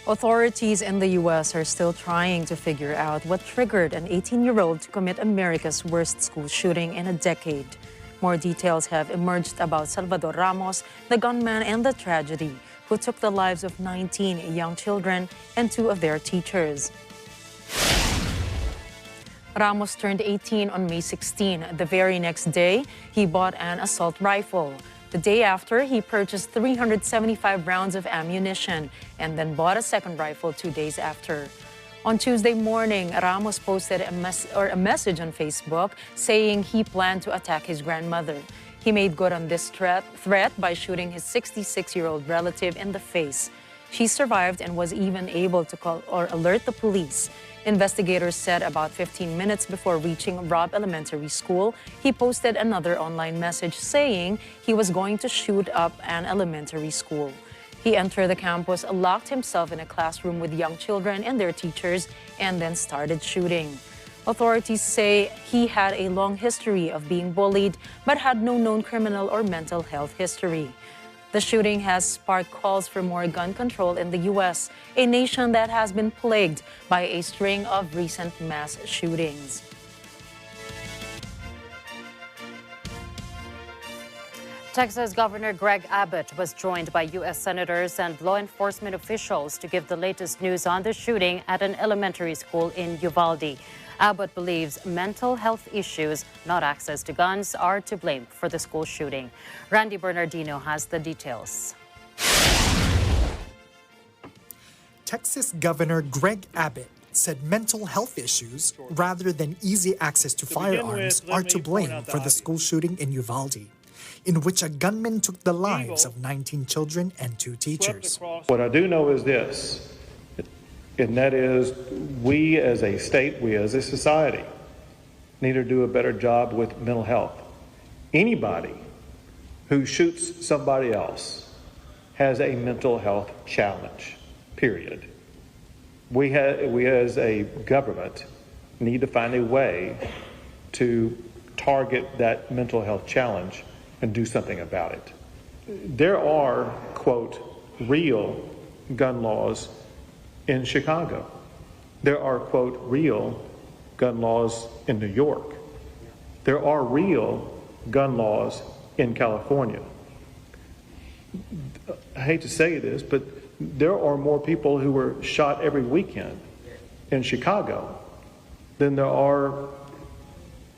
Authorities in the U.S. are still trying to figure out what triggered an 18-year-old to commit America's worst school shooting in a decade. More details have emerged about Salvador Ramos, the gunman, and the tragedy who took the lives of 19 young children and 2 of their teachers. Ramos turned 18 on May 16. The very next day, he bought an assault rifle. The day after, he purchased 375 rounds of ammunition and then bought a second rifle 2 days after. On Tuesday morning, Ramos posted a message on Facebook saying he planned to attack his grandmother. He made good on this threat by shooting his 66-year-old relative in the face. She survived and was even able to call or alert the police. Investigators said about 15 minutes before reaching Robb Elementary School, he posted another online message saying he was going to shoot up an elementary school. He entered the campus, locked himself in a classroom with young children and their teachers, and then started shooting. Authorities say he had a long history of being bullied, but had no known criminal or mental health history. The shooting has sparked calls for more gun control in the U.S., a nation that has been plagued by a string of recent mass shootings. Texas Governor Greg Abbott was joined by U.S. senators and law enforcement officials to give the latest news on the shooting at an elementary school in Uvalde. Abbott believes mental health issues, not access to guns, are to blame for the school shooting. Randy Bernardino has the details. Texas Governor Greg Abbott said mental health issues, rather than easy access to firearms, are to blame for the school shooting in Uvalde, in which a gunman took the lives of 19 children and 2 teachers. What I do know is this, and that is we as a state, we as a society, need to do a better job with mental health. Anybody who shoots somebody else has a mental health challenge, period. We as a government need to find a way to target that mental health challenge and do something about it. There are, quote, real gun laws in Chicago. There are, quote, real gun laws in New York. There are real gun laws in California. I hate to say this, but there are more people who were shot every weekend in Chicago than there are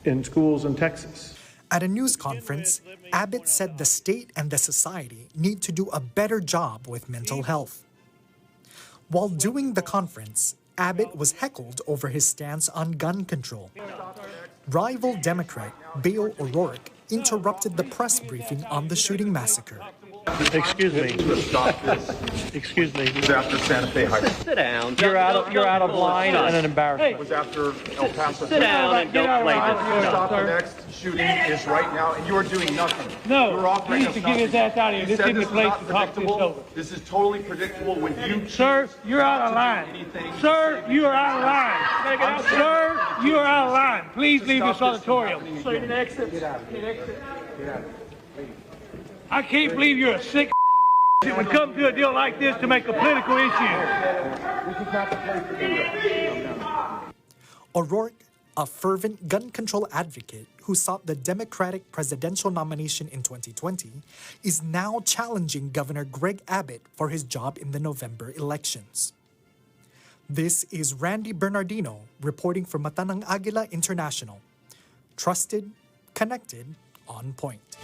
in schools in Texas. At a news conference, Abbott said the state and the society need to do a better job with mental health. While doing the conference, Abbott was heckled over his stance on gun control. Rival Democrat Beto O'Rourke interrupted the press briefing on the shooting massacre. Excuse me. Excuse me. It was after Santa Fe High School. Sit down. You're out of line and an embarrassment. It was after El Paso. Sit down and don't play this. Stop. The next shooting is right now, and you are doing nothing. No, you're offering he needs to get his ass out of here. This isn't the place to talk this over. This is totally predictable when you. Sir, you're out of line. Sir, you are out of line. Sir, you are out of line. Please leave this auditorium. So you can exit. Get out. I can't believe you're a sick that would come to a deal like this to make a political issue. O'Rourke, a fervent gun control advocate who sought the Democratic presidential nomination in 2020, is now challenging Governor Greg Abbott for his job in the November elections. This is Randy Bernardino reporting for Matanang Aguila International. Trusted, connected, on point.